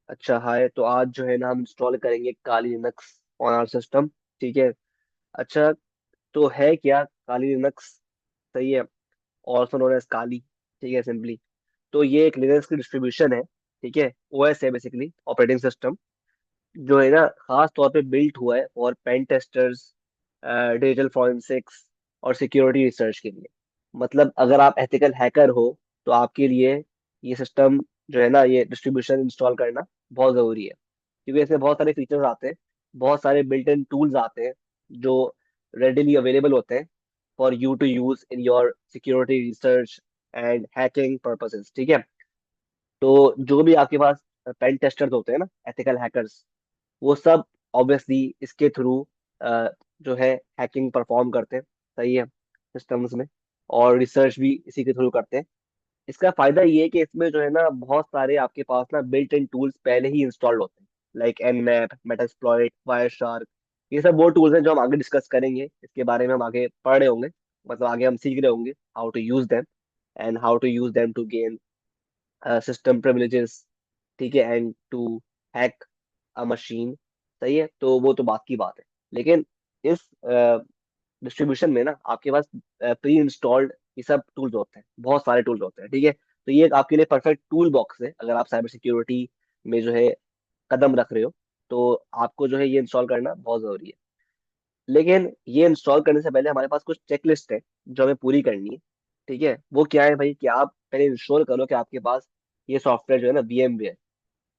अच्छा हाय, तो आज जो है ना हम इंस्टॉल करेंगे काली लिनक्स ऑन आवर सिस्टम। ठीक है। अच्छा, तो है क्या काली लिनक्स? सही है। ऑल्सो नोन एज काली। ठीक है, सिंपली। तो ये एक लिनक्स की डिस्ट्रीब्यूशन है। ठीक है, ओएस है बेसिकली, ऑपरेटिंग सिस्टम, जो है ना खास तौर पे बिल्ट हुआ है और पेन टेस्टर्स, डिजिटल फॉरेंसिक्स और सिक्योरिटी रिसर्च के लिए। मतलब अगर आप एथिकल हैकर हो तो आपके लिए ये सिस्टम जो है ना, ये डिस्ट्रीब्यूशन इंस्टॉल करना बहुत ज़रूरी है, क्योंकि इसमें बहुत सारे फीचर्स आते हैं, बहुत सारे बिल्ट इन टूल्स आते हैं जो रेडिली अवेलेबल होते हैं for you to use in your security research and hacking purposes. ठीक है। तो जो भी आपके पास पेन टेस्टर्स होते हैं ना, एथिकल हैकर्स, वो सब ऑब्वियसली इसके थ्रू जो है हैकिंग परफॉर्म करते हैं। सही है, सिस्टम्स में। और रिसर्च भी इसी के थ्रू करते हैं। इसका फायदा ये है कि इसमें जो है ना बहुत सारे आपके पास ना बिल्ट इन टूल्स पहले ही इंस्टॉल्ड होते हैं, लाइक nmap, मेटास्प्लॉइट, वायरशार्क। ये सब वो टूल्स हैं जो हम आगे डिस्कस करेंगे, इसके बारे में हम आगे पढ़ रहे होंगे, मतलब आगे हम सीख रहे होंगे how to use them and how to use them to gain system privileges. ठीक है, and to hack a machine. सही है, तो वो तो बात की बात है। लेकिन इस डिस्ट्रीब्यूशन में ना आपके पास प्री इंस्टॉल्ड ये सब टूल्स होते हैं, बहुत सारे टूल्स होते हैं। ठीक है, तो ये एक आपके लिए परफेक्ट टूल बॉक्स है अगर आप साइबर सिक्योरिटी में जो है कदम रख रहे हो, तो आपको जो है ये इंस्टॉल करना बहुत जरूरी है। लेकिन ये इंस्टॉल करने से पहले हमारे पास कुछ चेकलिस्ट है जो हमें पूरी करनी है। ठीक है, वो क्या है भाई, कि आप पहले इंश्योर करो कि आपके पास ये सॉफ्टवेयर जो है ना, VMware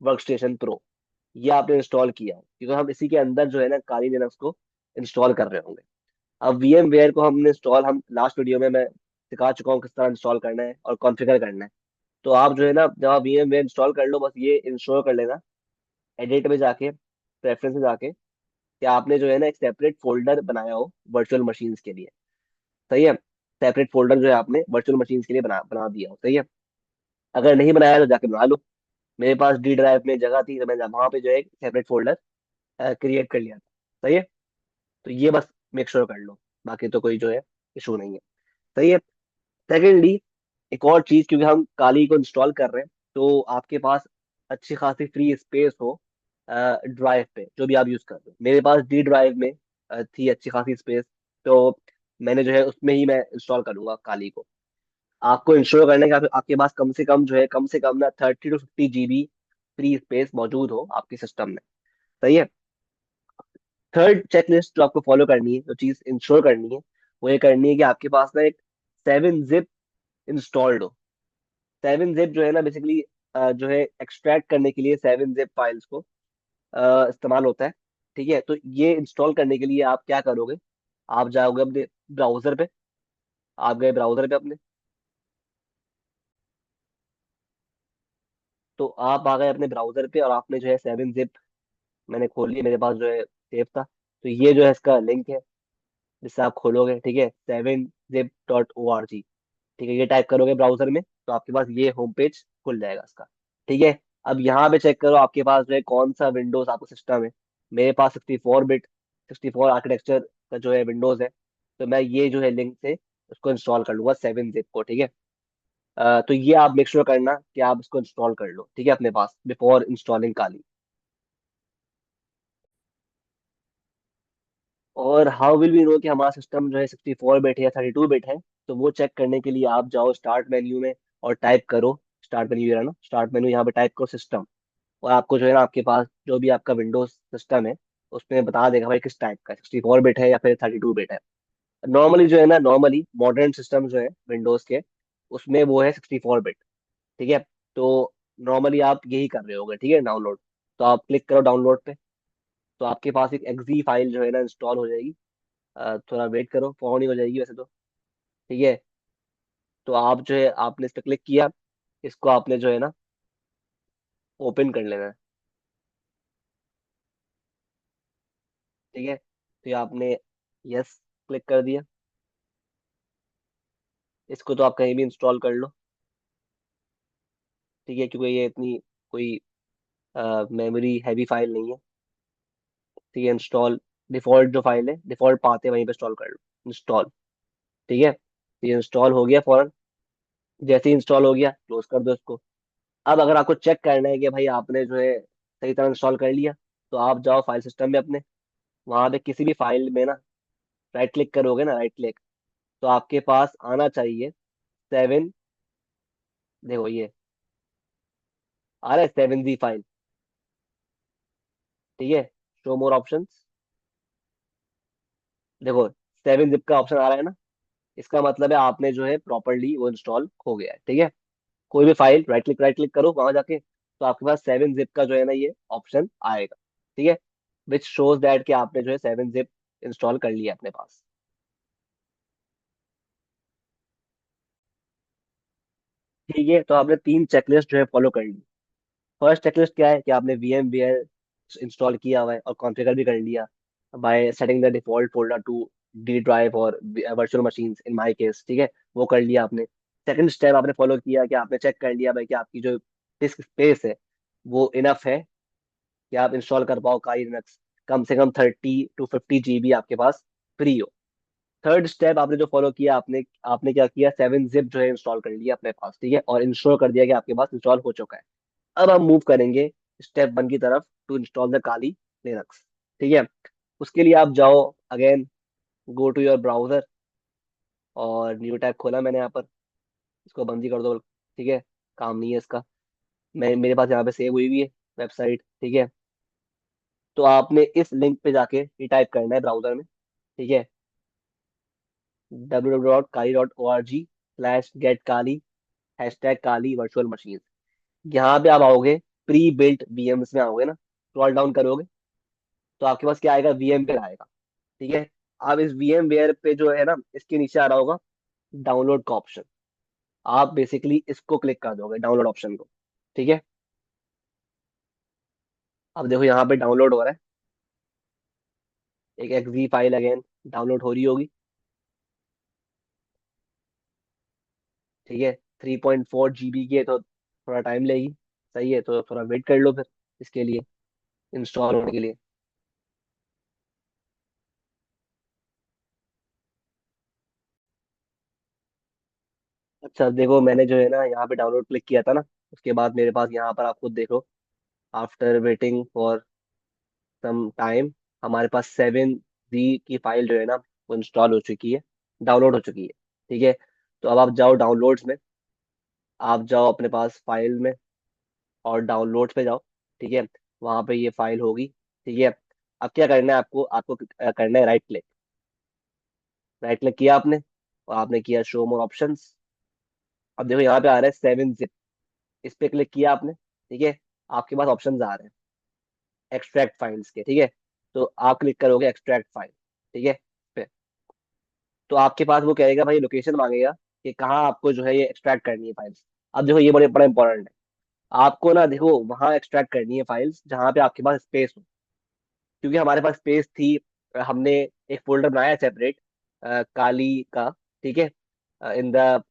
वर्कस्टेशन प्रो, ये आपने इंस्टॉल किया है, क्योंकि हम इसी के अंदर जो है ना काली लिनक्स को इंस्टॉल कर रहे होंगे। अब VMware को हमने इंस्टॉल, हम लास्ट वीडियो में मैं सिखा चुका हूँ किस तरह इंस्टॉल करना है और कॉन्फ़िगर करना है। तो आप जो है ना, जब आप VMware इंस्टॉल कर लो, बस ये इंश्योर कर लेना, एडिट में जाके, प्रेफरेंस में जाके, कि आपने जो है ना एक सेपरेट फोल्डर बनाया हो वर्चुअल मशीन्स के लिए। सही है, सेपरेट फोल्डर जो है आपने वर्चुअल मशीन्स के लिए बना बना दिया हो। सही है, अगर नहीं बनाया तो जाके बना लो। मेरे पास डी ड्राइव में जगह थी तो मैं वहां पे जो है एक सेपरेट फोल्डर क्रिएट कर लिया था। सही है, तो ये बस मेक श्योर कर लो, बाकी तो कोई जो है इशू नहीं है। सही है। सेकेंडली, एक और चीज, क्योंकि हम काली को इंस्टॉल कर रहे हैं, तो आपके पास अच्छी खासी फ्री स्पेस हो ड्राइव पे, जो भी आप यूज कर रहे हो। मेरे पास डी ड्राइव में थी अच्छी खासी स्पेस, तो मैंने जो है उसमें ही मैं इंस्टॉल करूंगा काली को। आपको इंश्योर करना है कि आपके पास कम से कम जो है, कम से कम ना 30 to 50 GB फ्री स्पेस मौजूद हो आपके सिस्टम में। सही है। थर्ड चेकलिस्ट जो आपको फॉलो करनी है, जो चीज इंश्योर करनी है, वो ये करनी है कि आपके पास ना एक 7-zip इंस्टॉल्ड हो। 7-zip जो है ना बेसिकली जो है एक्सट्रैक्ट करने के लिए 7-zip फाइल्स को इस्तेमाल होता है। ठीक है, तो ये इंस्टॉल करने के लिए आप क्या करोगे, आप जाओगे अपने ब्राउजर पे, आप गए ब्राउजर पे अपने, तो आप आ गए अपने ब्राउजर पे और आपने जो है 7-zip, मैंने खोल लिया, मेरे पास जो है सेव था, तो ये जो है इसका लिंक है जिससे आप खोलोगे। ठीक है, 7zip.org। ठीक है, ये टाइप करोगे ब्राउजर में तो आपके पास ये होम पेज खुल जाएगा इसका। ठीक है, अब यहाँ पे चेक करो आपके पास जो है कौन सा विंडोज आपका सिस्टम है। मेरे पास 64 बिट, 64 आर्किटेक्चर का जो है विंडोज है, तो मैं ये जो है लिंक से उसको इंस्टॉल कर लूंगा 7-zip को। ठीक है, तो ये आप मेक श्योर करना कि आप इसको इंस्टॉल कर लो, ठीक है, अपने पास बिफोर इंस्टॉलिंग काली। और हाउ विल वी नो कि हमारा सिस्टम जो है 64 बिट है या 32 बिट है? तो वो चेक करने के लिए आप जाओ स्टार्ट मेन्यू में और टाइप करो, स्टार्ट मेन्यू है ना, स्टार्ट मेन्यू, यहाँ पे टाइप करो सिस्टम, और आपको जो है ना आपके पास जो भी आपका विंडोज सिस्टम है उसमें बता देगा भाई किस टाइप का, 64 बिट है या फिर 32 बिट है। नॉर्मली जो है ना, नॉर्मली मॉडर्न सिस्टम जो है विंडोज के, उसमें वो है 64 बिट। ठीक है, तो नॉर्मली आप यही कर रहे होगे। ठीक है, डाउनलोड, तो आप क्लिक करो डाउनलोड पे, तो आपके पास एक एक्जी फाइल जो है ना इंस्टॉल हो जाएगी। थोड़ा वेट करो, फोन ही हो जाएगी वैसे तो। ठीक है, तो आप जो है आपने इस पर क्लिक किया, इसको आपने जो है ना ओपन कर लेना है। ठीक है, तो ये आपने यस क्लिक कर दिया, इसको तो आप कहीं भी इंस्टॉल कर लो। ठीक है, क्योंकि ये इतनी कोई मेमोरी हैवी फाइल नहीं है। ठीक है, इंस्टॉल, डिफॉल्ट जो फाइल है, डिफॉल्ट पाथ है, वहीं पे इंस्टॉल कर लो, इंस्टॉल। ठीक है, तो ये इंस्टॉल हो गया फौरन। जैसे ही इंस्टॉल हो गया क्लोज कर दो इसको। अब अगर आपको चेक करना है कि भाई आपने जो है सही तरह इंस्टॉल कर लिया, तो आप जाओ फाइल सिस्टम में अपने, वहां पे किसी भी फाइल में ना राइट क्लिक करोगे ना, राइट क्लिक, तो आपके पास आना चाहिए 7, देखो ये आ रहा है 7Z फाइल, ठीक है, शो मोर ऑप्शंस, देखो 7 जिप का ऑप्शन आ रहा है ना, इसका मतलब है आपने जो है प्रॉपरली वो इंस्टॉल हो गया है, ठीक है। कोई भी फाइल राइट क्लिक करो वहां जाके, तो आपके पास 7 जिप का जो है ना ये ऑप्शन आएगा, ठीक है, विच शोज दैट कि आपने जो है 7 जिप इंस्टॉल कर लिया है अपने पास। ठीक है, तो आपने 3 चेकलिस्ट जो है फॉलो कर ली। फर्स्ट चेकलिस्ट क्या है कि आपने VMware इंस्टॉल किया हुआ है और कॉन्फ़िगर भी कर लिया by setting the default folder to D drive और virtual machines in my case, ठीक है, वो कर लिया आपने। सेकंड स्टेप आपने फॉलो किया कि आपने चेक कर लिया भाई कि आपकी जो डिस्क स्पेस है वो इनफ है कि आप इंस्टॉल कर पाओ काई लिनक्स, कम से कम 30 to 50 GB आपके पास फ्री हो। थर्ड स्टेप आपने जो फॉलो किया, आपने आपने क्या किया, 7 जिप जो है इंस्टॉल कर लिया अपने पास, ठीक है, और इंश्योर कर दिया कि आपके पास इंस्टॉल हो चुका है। अब हम मूव करेंगे स्टेप 1 की तरफ, to install the Kali Linux, ठीक है। उसके लिए आप जाओ again, go to your browser, और न्यू टैब खोला मैंने यहाँ पर, इसको बंद ही कर दो, ठीक है, काम नहीं है इसका। मैं मेरे पास यहाँ पे सेव हुई हुई है वेबसाइट, ठीक है। तो आपने इस लिंक पे जाके ये टाइप करना है ब्राउजर में, ठीक है, www.kali.org/get kali #kali virtual machine. यहाँ पे आप आओगे, प्री बिल्ट VMs में आओगे ना, स्क्रॉल डाउन करोगे तो आपके पास क्या आएगा, VMware आएगा, ठीक है। आप इस VMware पे जो है ना, इसके नीचे आ रहा होगा डाउनलोड का ऑप्शन, आप बेसिकली इसको क्लिक कर दोगे, डाउनलोड ऑप्शन को, ठीक है। अब देखो यहाँ पे डाउनलोड हो रहा है, एक XZ फाइल अगेन डाउनलोड हो रही होगी, ठीक है। 3.4 GB की है तो थोड़ा टाइम लेगी, सही है, तो थोड़ा वेट कर लो फिर इसके लिए, इंस्टॉल होने के लिए। अच्छा देखो, मैंने जो है ना यहाँ पे डाउनलोड क्लिक किया था ना, उसके बाद मेरे पास यहाँ पर आप खुद देखो, after waiting for some time, हमारे पास 7Z की फाइल जो है ना वो इंस्टॉल हो चुकी है, डाउनलोड हो चुकी है, ठीक है। तो अब आप जाओ डाउनलोड्स में, आप जाओ अपने पास फाइल में और डाउनलोड्स पे जाओ, ठीक है, वहां पे ये फाइल होगी, ठीक है। अब क्या करना है आपको, आपको करना है राइट क्लिक, राइट क्लिक किया आपने और आपने किया शो मोर ऑप्शंस। अब देखो यहाँ पे आ रहा है 7 जिप, इस पे क्लिक किया आपने, ठीक है, आपके पास ऑप्शंस आ रहे हैं एक्सट्रैक्ट फाइल्स के, ठीक है। तो आप क्लिक करोगे एक्सट्रैक्ट फाइल, ठीक है, पे, तो आपके पास वो कहेगा भाई, लोकेशन मांगेगा कि कहाँ आपको जो है ये एक्सट्रैक्ट करनी है फाइल्स। अब देखो ये बड़े बड़ा इंपॉर्टेंट है, आपको ना देखो वहां एक्सट्रैक्ट करनी है फाइल्स जहाँ पे आपके पास स्पेस हो, क्योंकि हमारे पास स्पेस थी, हमने एक फोल्डर बनाया सेपरेट काली का, ठीक है, in the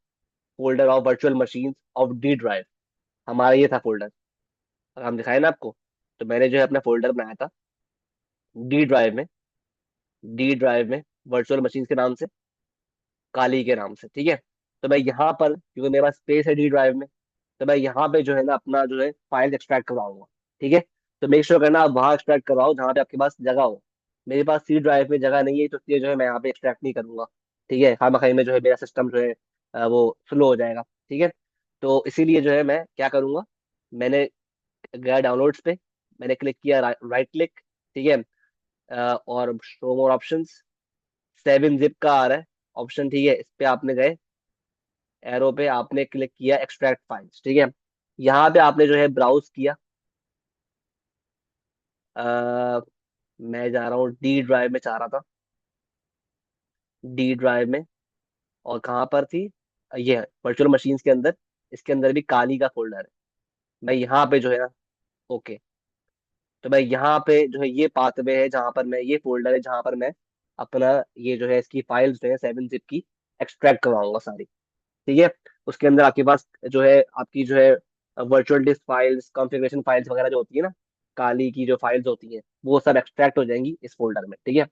folder of virtual machine of D drive, हमारा ये था फोल्डर, हम दिखाए ना आपको। तो मैंने जो है अपना फोल्डर बनाया था डी ड्राइव में, डी ड्राइव में वर्चुअल मशीन के नाम से, काली के नाम से, ठीक है। तो मैं यहाँ पर, क्योंकि मेरे पास स्पेस है डी ड्राइव में, तो मैं यहाँ पे जो है ना अपना जो है फाइल एक्सट्रैक्ट करवाऊंगा, ठीक है। तो मेक श्योर करना आप वहाँ एक्सट्रैक्ट करवाओ जहाँ पे आपके पास जगह हो। मेरे पास सी ड्राइव में जगह नहीं है, तो इसलिए जो है मैं यहाँ पे एक्सट्रैक्ट नहीं करूंगा, ठीक है, खामा खाई में जो है मेरा सिस्टम जो है वो स्लो हो जाएगा, ठीक है। तो इसीलिए जो है मैं क्या करूंगा, मैंने गया डाउनलोड्स पे, मैंने क्लिक किया राइट क्लिक, ठीक है, और शो मोर ऑप्शंस, 7 जिप का आ रहा है ऑप्शन, ठीक है, इस पे आपने गए, एरो पे आपने क्लिक किया एक्सट्रैक्ट फाइल्स, ठीक है। यहाँ पे आपने जो है ब्राउज किया, अ, मैं जा रहा हूँ डी ड्राइव में, चाह रहा था डी ड्राइव में, और कहाँ पर थी, ये वर्चुअल मशीन्स के अंदर, इसके अंदर भी काली का फोल्डर है, मैं यहाँ पे जो है ना, ओके, तो मैं यहाँ पे जो है ये पाथवे है जहाँ पर मैं, ये फोल्डर है जहाँ पर मैं अपना ये जो है इसकी फाइल्स जो है 7 जिप की एक्सट्रैक्ट करवाऊंगा सारी, ठीक है। उसके अंदर आपके पास जो है आपकी जो है virtual disc files, configuration files वगैरह जो होती है ना, काली की जो फाइल्स होती हैं वो सब एक्सट्रैक्ट हो जाएंगी इस फोल्डर में, ठीक है।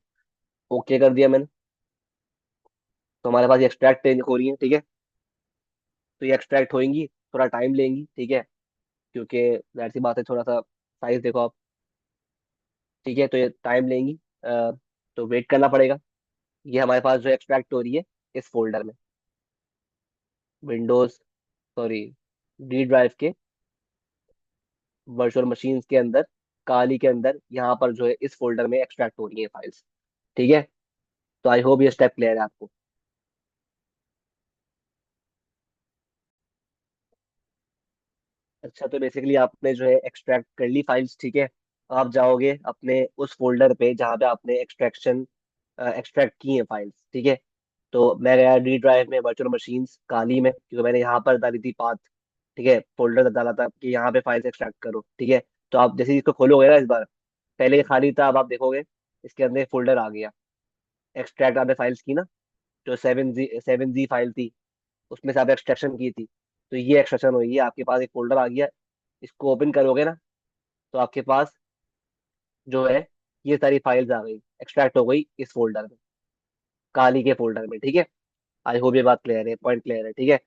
ओके कर दिया मैंने, तो हमारे पास ये एक्सट्रैक्ट हो रही है, ठीक है। तो ये एक्सट्रैक्ट होंगी, थोड़ा टाइम लेंगी, ठीक है, क्योंकि जाहिर सी बात है थोड़ा सा साइज देखो आप। ठीक है, तो ये टाइम लेंगी, तो वेट करना पड़ेगा। ये हमारे पास जो एक्सट्रैक्ट हो रही है इस फोल्डर में, विंडोज, सॉरी, डी ड्राइव के वर्चुअल मशीन के अंदर, काली के अंदर, यहाँ पर जो है इस फोल्डर में एक्सट्रैक्ट हो रही है फाइल्स। ठीक है, तो आई होप ये स्टेप क्लियर है आपको। अच्छा, तो बेसिकली आपने जो है एक्सट्रैक्ट कर ली फाइल्स। ठीक है, आप जाओगे अपने उस फोल्डर पे जहाँ पे आपने एक्सट्रैक्ट की है फाइल्स। ठीक है, तो मैं गया डी ड्राइव में, वर्चुअल मशीन्स काली में, क्योंकि मैंने यहाँ पर डाली थी पाथ। ठीक है, फोल्डर डाला था कि यहाँ पे फाइल्स एक्सट्रैक्ट करो। ठीक है, तो आप जैसे ही इसको खोलोगे ना इस बार, पहले ये खाली था, अब आप देखोगे इसके अंदर फोल्डर आ गया। एक्सट्रैक्ट आपने फाइल्स की ना, जो 7Z फाइल थी, उसमें से आप एक्सट्रैक्शन की थी, तो ये एक्सट्रैक्शन हुई है, आपके पास एक फोल्डर आ गया। इसको ओपन करोगे ना, तो आपके पास जो है ये सारी फाइल्स आ गई, एक्सट्रैक्ट हो गई इस फोल्डर में, काली के फोल्डर में। ठीक है, आई होप ये बात क्लियर है, पॉइंट क्लियर है। ठीक है,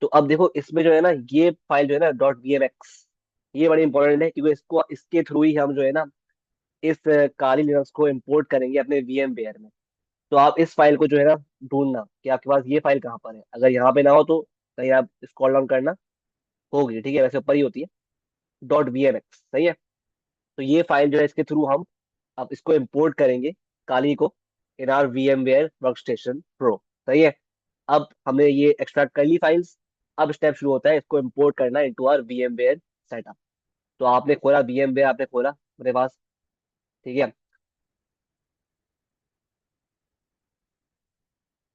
तो अब देखो इसमें जो है ना, ये फाइल जो है ना डॉट वीएमएक्स, ये बड़ी इंपॉर्टेंट है, क्योंकि इसको इसके थ्रू ही हम जो है ना इस काली लिनक्स को इंपोर्ट करेंगे अपने वीएम वेयर में। तो आप इस फाइल को जो है ना ढूंढना कि आपके पास ये फाइल कहाँ पर है। अगर यहाँ पे ना हो तो कहीं आप स्क्रॉल डाउन करना, होगी। ठीक है, वैसे ऊपर ही होती है, डॉट वीएमएक्स, सही है। तो ये फाइल जो है इसके थ्रू हम अब इसको इंपोर्ट करेंगे, काली को, इन आर VMware वर्कस्टेशन प्रो। सही है, अब हमने ये एक्सट्रैक्ट कर ली फाइल्स। अब स्टेप शुरू होता है इसको इंपोर्ट करना इनटू आर VMware सेटअप। तो आपने खोला VMware, आपने खोला मेरे पास। ठीक है,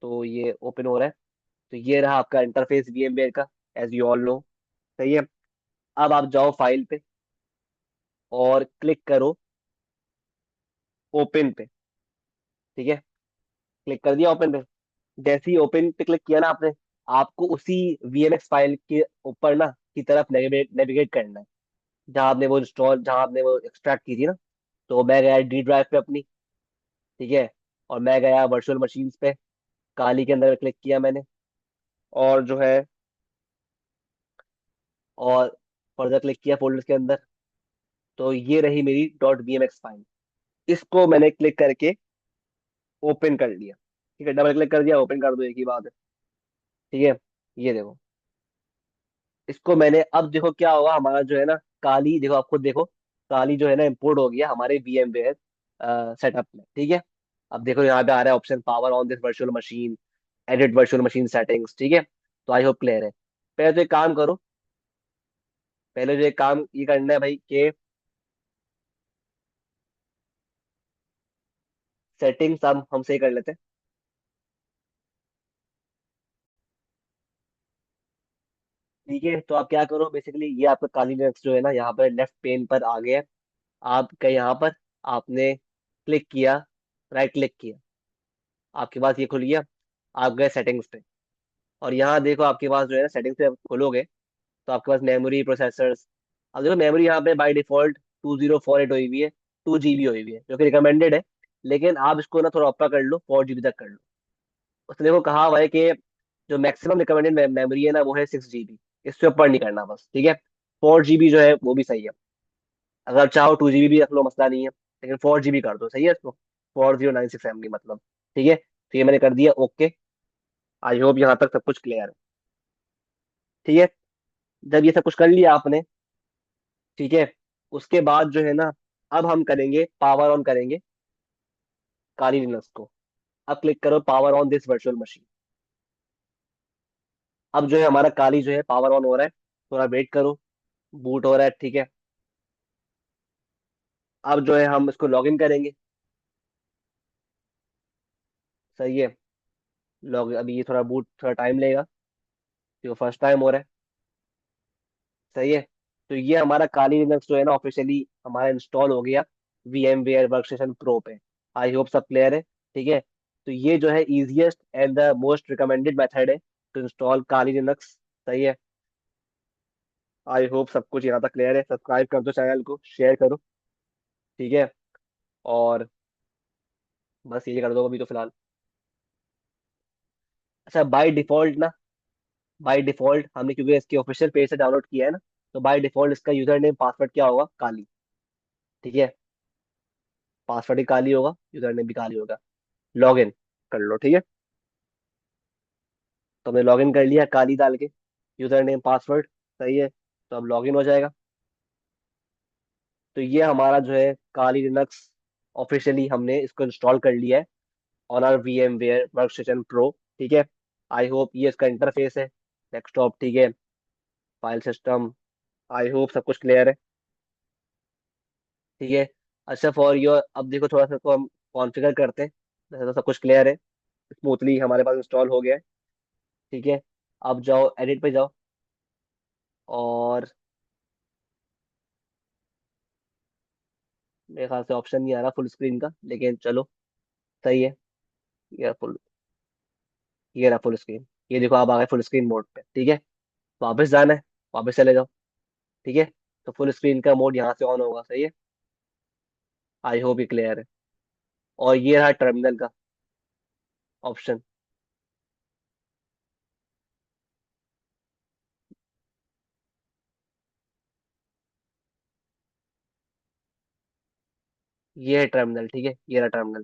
तो ये ओपन हो रहा है, तो ये रहा आपका इंटरफेस VMware का, एज यू ऑल नो। सही है, अब आप जाओ फाइल पे और क्लिक करो ओपन पे। ठीक है, क्लिक कर दिया ओपन पे। जैसे ही ओपन पे क्लिक किया ना आपने, आपको उसी VMX फाइल के ऊपर ना की तरफ नेविगेट करना है, जहाँ आपने वो एक्सट्रैक्ट की थी ना। तो मैं गया डी ड्राइव पे अपनी। ठीक है, और मैं गया वर्चुअल मशीन्स पे, काली के अंदर क्लिक किया मैंने, और जो है, और फर्दर क्लिक किया फोल्डर्स के अंदर। तो ये रही मेरी डॉट VMX फाइल, इसको मैंने क्लिक करके ओपन कर लिया। ठीक है, डबल क्लिक कर दिया, ओपन कर दो, एक ही बात है। ठीक है, ये देखो, इसको मैंने, अब देखो क्या होगा हमारा जो है ना, काली देखो, आप खुद देखो, काली जो है ना इंपोर्ट हो गया हमारे VMware सेटअप में। ठीक है, अब देखो यहाँ पे आ रहा है option, power on this virtual machine, edit virtual machine settings. ठीक है, तो आई होप क्लियर है। पहले तो एक काम करो, पहले जो एक काम ये करना है भाई कि सेटिंग्स हम सही कर लेते हैं। ठीक है, तो आप क्या करो, बेसिकली ये आपका काली लिनक्स जो है ना यहाँ पर लेफ्ट पेन पर आ गया है। आपका यहाँ पर आपने क्लिक किया, राइट क्लिक किया, आपके पास ये खुल गया। आप गए सेटिंग्स पे, और यहाँ देखो आपके पास जो है ना सेटिंग्स पे आप खोलोगे, तो आपके पास मेमोरी, प्रोसेसर्स। अब देखो मेमोरी यहाँ पे बाय डिफॉल्ट 2048 हुई हुई है, 2 GB हुई हुई है, जो कि रिकमेंडेड है। लेकिन आप इसको ना थोड़ा अपर कर लो, 4 GB तक कर लो। उसने देखो कहा हुआ है कि जो मैक्सिमम रिकमेंडेड मेमोरी है ना वो है 6 GB, इससे ऊपर नहीं करना बस। ठीक है, 4 GB जो है वो भी सही है। अगर चाहो 2 GB भी रख लो, मसला नहीं है, लेकिन 4 GB कर दो, सही है इसको, 4096 MB मतलब। ठीक है, तो ये मैंने कर दिया ओके। आई होप यहाँ तक सब कुछ क्लियर है। ठीक है, जब ये सब कुछ कर लिया आपने, ठीक है, उसके बाद जो है ना, अब हम करेंगे पावर ऑन करेंगे काली लिनक्स को। अब क्लिक करो power on this virtual machine. अब जो है हमारा काली जो है पावर ऑन हो रहा है, थोड़ा वेट करो, बूट हो रहा है। ठीक है, अब जो है हम इसको लॉग इन करेंगे। सही है, लॉग अभी ये थोड़ा बूट, थोड़ा टाइम लेगा, क्योंकि फर्स्ट टाइम हो रहा है। सही है, तो ये हमारा काली लिनक्स जो है ना ऑफिशियली हमारा इंस्टॉल हो गया VMware वर्कस्टेशन प्रो पे। आई होप सब क्लियर है। ठीक है, तो ये जो है easiest and the most recommended method है टू इंस्टॉल काली लिनक्स। सही है, आई होप सब कुछ यहाँ तक क्लियर है। सब्सक्राइब कर दो चैनल को, शेयर करो। ठीक है, और बस ये कर दो अभी तो फिलहाल। अच्छा, बाय डिफॉल्ट ना, बाय डिफॉल्ट हमने क्योंकि इसके ऑफिशियल पेज से डाउनलोड किया है ना, तो बाय डिफॉल्ट इसका यूजर नेम पासवर्ड क्या होगा, काली। ठीक है, पासवर्ड भी काली होगा, यूजर नेम भी काली होगा। लॉग इन कर लो, ठीक है। तो हमने लॉग इन कर लिया काली डाल के, यूजर नेम पासवर्ड, सही है। तो अब लॉग इन हो जाएगा। तो ये हमारा जो है काली लिनक्स, ऑफिशियली हमने इसको इंस्टॉल कर लिया है on our VMware workstation pro, ठीक है। आई होप ये इसका इंटरफेस है, डेस्कटॉप, ठीक है, फाइल सिस्टम, आई होप सब कुछ क्लियर है, ठीक है। अच्छा फॉर योर, अब देखो थोड़ा सा तो हम कॉन्फ़िगर करते हैं। वैसे तो सब कुछ क्लियर है, स्मूथली हमारे पास इंस्टॉल हो गया है, ठीक है। अब जाओ एडिट पे जाओ, और मेरे ख्याल से ऑप्शन नहीं आ रहा फुल स्क्रीन का, लेकिन चलो, सही है। ये फुल, ये रहा फुल स्क्रीन। ये देखो आप आ गए फुल स्क्रीन मोड पे, ठीक है। वापस जाना है, वापस चले जाओ, ठीक है। तो फुल स्क्रीन का मोड यहाँ से ऑन होगा, सही है। आई होप ये क्लियर है। और ये रहा टर्मिनल का ऑप्शन। ये है टर्मिनल, ठीक है, ये रहा टर्मिनल,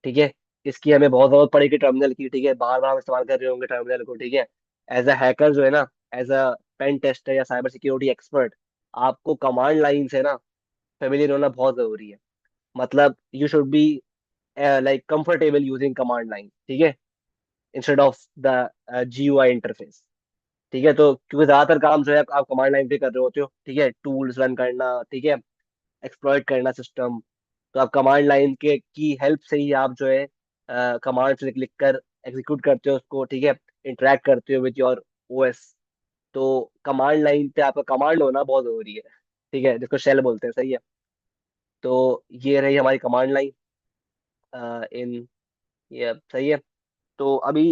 ठीक है। इसकी हमें बहुत जरूरत पड़ेगी टर्मिनल की, ठीक है, बार बार हम इस्तेमाल कर रहे होंगे टर्मिनल को, ठीक है। एज अ हैकर जो है ना, एज अ पेन टेस्टर या साइबर सिक्योरिटी एक्सपर्ट, आपको कमांड लाइन से ना फेमिलियर होना बहुत जरूरी है। मतलब you should be like comfortable using command line, ठीक है, instead of the GUI interface, ठीक है। तो क्योंकि ज्यादातर काम जो है आप कमांड लाइन पे कर रहे होते हो, ठीक है, टूल्स रन करना, ठीक है, एक्सप्लॉइट करना सिस्टम। तो आप कमांड लाइन के की हेल्प से ही आप जो है कमांड लिख लिख कर एग्जीक्यूट करते हो उसको, ठीक है, इंटरेक्ट करते हो विद योर OS। तो कमांड लाइन पे आपका कमांड होना बहुत जरूरी है, ठीक है, जिसको शेल बोलते हैं, सही है। तो ये रही हमारी कमांड लाइन इन, ये सही है। तो अभी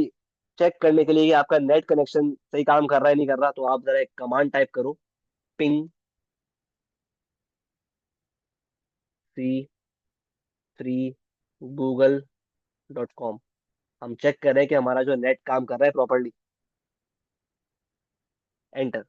चेक करने के लिए कि आपका नेट कनेक्शन सही काम कर रहा है नहीं कर रहा, तो आप जरा एक कमांड टाइप करो, पिंग c3 google.com। हम चेक कर रहे हैं कि हमारा जो नेट काम कर रहा है प्रॉपरली। एंटर।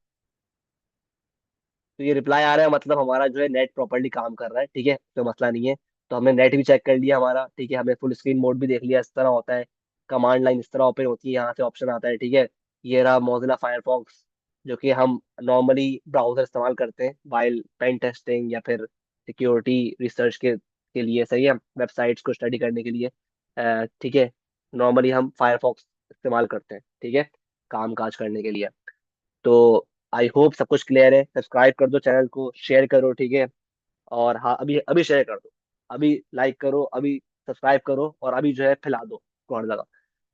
तो ये रिप्लाई आ रहा है, मतलब हमारा जो है नेट प्रॉपरली काम कर रहा है, ठीक है, कोई मसला नहीं है। तो हमने नेट भी चेक कर लिया हमारा, ठीक है, हमने फुल स्क्रीन मोड भी देख लिया, इस तरह होता है। कमांड लाइन इस तरह ओपन होती है, यहाँ से ऑप्शन आता है, ठीक है। ये रहा मोजिला फायरफॉक्स, जो कि हम नॉर्मली ब्राउजर इस्तेमाल करते हैं वाइल पेन टेस्टिंग या फिर सिक्योरिटी रिसर्च के लिए, सही है, वेबसाइट्स को स्टडी करने के लिए, ठीक है। नॉर्मली हम फायरफॉक्स इस्तेमाल करते हैं, ठीक है, काम काज करने के लिए। तो आई होप सब कुछ क्लियर है। सब्सक्राइब कर दो चैनल को, शेयर करो, ठीक है। और हाँ, अभी अभी शेयर कर दो, अभी लाइक करो, अभी सब्सक्राइब करो, और अभी जो है फैला दो इसको हर जगह,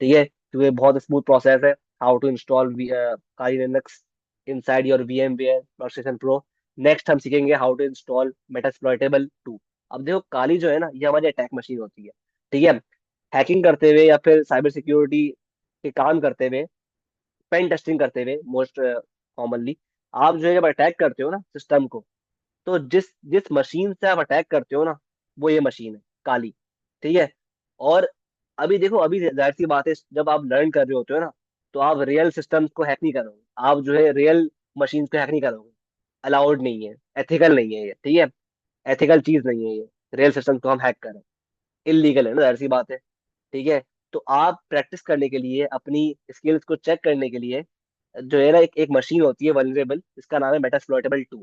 ठीक है, क्योंकि बहुत स्मूथ प्रोसेस है। हाउ टू इंस्टॉल काई Linux inside your VMware workstation pro. Next हम सीखेंगे हाउ टू इंस्टॉल मेटास्प्लॉइटेबल 2। अब देखो काली जो है ना, ये हमारी अटैक मशीन होती है, ठीक है। हैकिंग करते हुए या फिर साइबर सिक्योरिटी के काम करते हुए, पेन टेस्टिंग करते हुए मोस्ट कॉमनली, आप जो है जब अटैक करते हो ना सिस्टम को, तो जिस जिस मशीन से आप अटैक करते हो ना, वो ये मशीन है काली, ठीक है। और अभी देखो, अभी जाहिर सी बात है, जब आप लर्न कर रहे होते हो ना, तो आप रियल सिस्टम्स को हैक नहीं करोगे, आप जो है रियल मशीन को हैक नहीं करोगे। अलाउड नहीं है, एथिकल नहीं है ये, ठीक है, एथिकल चीज नहीं है ये, रियल सिस्टम को हम हैक करें, इलीगल है ना, जाहिर सी बात है, ठीक है। तो आप प्रैक्टिस करने के लिए, अपनी स्किल्स को चेक करने के लिए, जो है ना, एक मशीन होती है वल्नरेबल, इसका नाम है मेटास्प्लॉइटेबल 2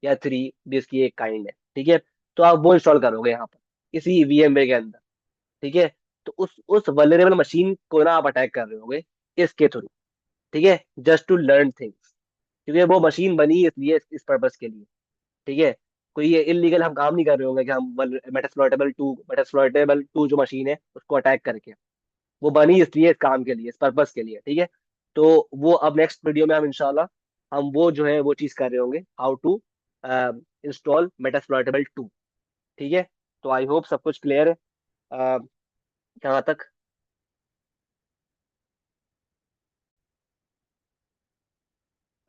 या 3 भी इसकी एक काइंड है, ठीक है। तो आप वो इंस्टॉल करोगे यहाँ पर इसी VMware के अंदर, ठीक है। तो उस वल्नरेबल मशीन को ना आप अटैक कर रहे होगे इसके थ्रू, ठीक है, जस्ट टू लर्न थिंग्स, क्योंकि वो मशीन बनी इसलिए इस पर्पज के लिए, ठीक है। कोई ये इलीगल हम काम नहीं कर रहे होंगे कि हम मेटास्प्लॉइटेबल टू जो मशीन है उसको अटैक करके। वो बनी इसलिए इस काम के लिए, इस पर्पस के लिए, ठीक है। तो वो अब नेक्स्ट वीडियो में हम इंशाल्लाह, हम वो जो है वो चीज कर रहे होंगे, हाउ टू इंस्टॉल मेटास्प्लॉइटेबल 2, ठीक है। तो आई होप सब कुछ क्लियर है यहाँ तक।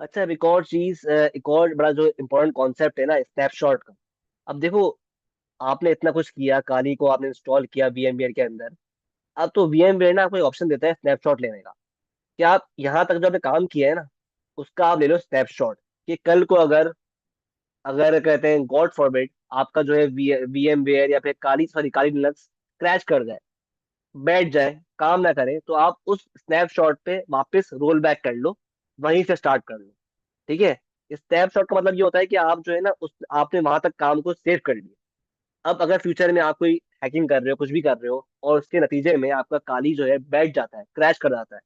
अच्छा, अब एक और चीज, एक और बड़ा जो इम्पोर्टेंट कॉन्सेप्ट है ना स्नैपशॉट का। अब देखो, आपने इतना कुछ किया, काली को आपने इंस्टॉल किया VMware के अंदर। अब तो VMware ना आपको एक ऑप्शन देता है स्नैपशॉट लेने का, कि आप यहाँ तक जो आपने काम किया है ना, उसका आप ले लो स्नैपशॉट, कि कल को अगर, अगर कहते हैं गॉड फॉरबिड, आपका जो है वीएम वेयर या फिर काली लिनक्स क्रैश कर जाए, बैठ जाए, काम ना करे, तो आप उस स्नैपशॉट पे वापस रोल बैक कर लो, वहीं से स्टार्ट कर लो। ठीक है। स्नैपशॉट का मतलब ये होता है कि आप जो है ना उस आपने वहां तक काम को सेव कर लिया। अब अगर फ्यूचर में आप कोई हैकिंग कर रहे हो, कुछ भी कर रहे हो, और उसके नतीजे में आपका काली जो है बैठ जाता है, क्रैश कर जाता है,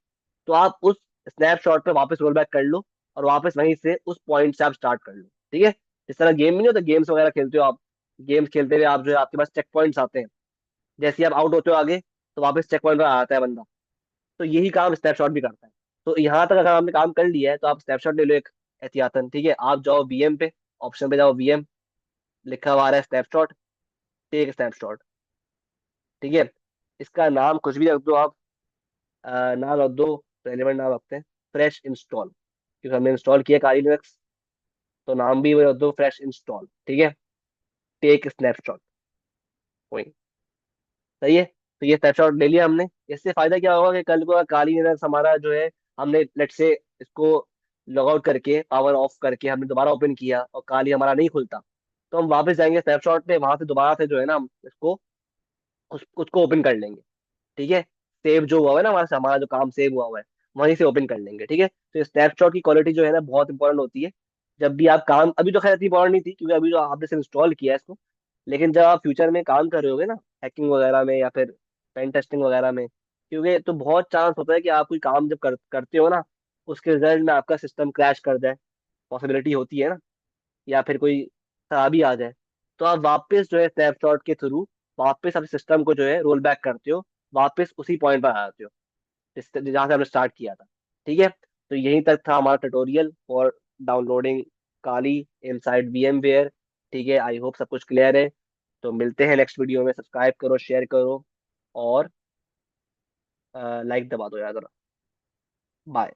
तो आप उस स्नैपशॉट पे वापस रोल बैक कर लो, और वापस वहीं से उस पॉइंट से आप स्टार्ट कर लो। ठीक है। जिस तरह गेम में नहीं होता, गेम्स वगैरह खेलते हो आप, गेम्स खेलते हुए आप जो है आपके पास चेक पॉइंट्स आते हैं, जैसे ही आप आउट होते हो आगे, तो वापस चेक पॉइंट पर आता है बंदा। तो यही काम स्नैपशॉट भी करता है। तो यहाँ तक अगर आपने काम कर लिया है, तो आप स्नैपशॉट ले लो एक एहतियातन। ठीक है। आप जाओ वीएम पे, ऑप्शन पे जाओ, वीएम लिखा हुआ आ रहा है स्नैपशॉट, टेक स्नैपशॉट। ठीक है। इसका नाम कुछ भी रख दो आप, नाम रख दो, रेलिवेंट नाम रखते हैं, फ्रेश इंस्टॉल, क्योंकि हमने इंस्टॉल किया काली लिनक्स, तो नाम भी वो रख दो, फ्रेश इंस्टॉल। ठीक है। Take snapshot. सही है। तो ये स्नैपशॉट ले लिया हमने। इससे फायदा क्या होगा कि कल को अगर काली लिनक्स हमारा जो है, हमने लेट से इसको लॉग आउट करके, पावर ऑफ करके हमने दोबारा ओपन किया और काली हमारा नहीं खुलता, तो हम वापस जाएंगे स्नैपशॉट पे, वहां से दोबारा से जो है ना हम इसको उसको ओपन कर लेंगे। ठीक है। सेव जो हुआ है ना हमारा, हमारा जो काम सेव हुआ हुआ है, वहीं से ओपन कर लेंगे। ठीक है। तो स्नैपशॉट की क्वालिटी जो है ना बहुत इंपॉर्टेंट होती है। जब भी आप काम, अभी तो खैर इतनी इंपॉर्टेंट नहीं थी क्योंकि अभी जो आपने सिर्फ इंस्टॉल किया है इसको, लेकिन जब आप फ्यूचर में काम कर रहे होगे ना, हैकिंग वगैरह में या फिर पेन टेस्टिंग वगैरह में, क्योंकि तो बहुत चांस होता है कि आप कोई काम जब करते हो ना, उसके रिजल्ट में आपका सिस्टम क्रैश कर जाए, पॉसिबिलिटी होती है ना, या फिर कोई खराबी आ जाए, तो आप वापस जो है स्नैपशॉट के थ्रू वापस अपने सिस्टम को जो है रोल बैक करते हो, वापस उसी पॉइंट पर आ जाते हो जहाँ से हमने स्टार्ट किया था। ठीक है। तो यहीं तक था हमारा tutorial for downloading Kali inside VMware। ठीक है। आई होप सब कुछ क्लियर है। तो मिलते हैं नेक्स्ट वीडियो में। सब्सक्राइब करो, शेयर करो, और लाइक दबा दो यार जरा। बाय।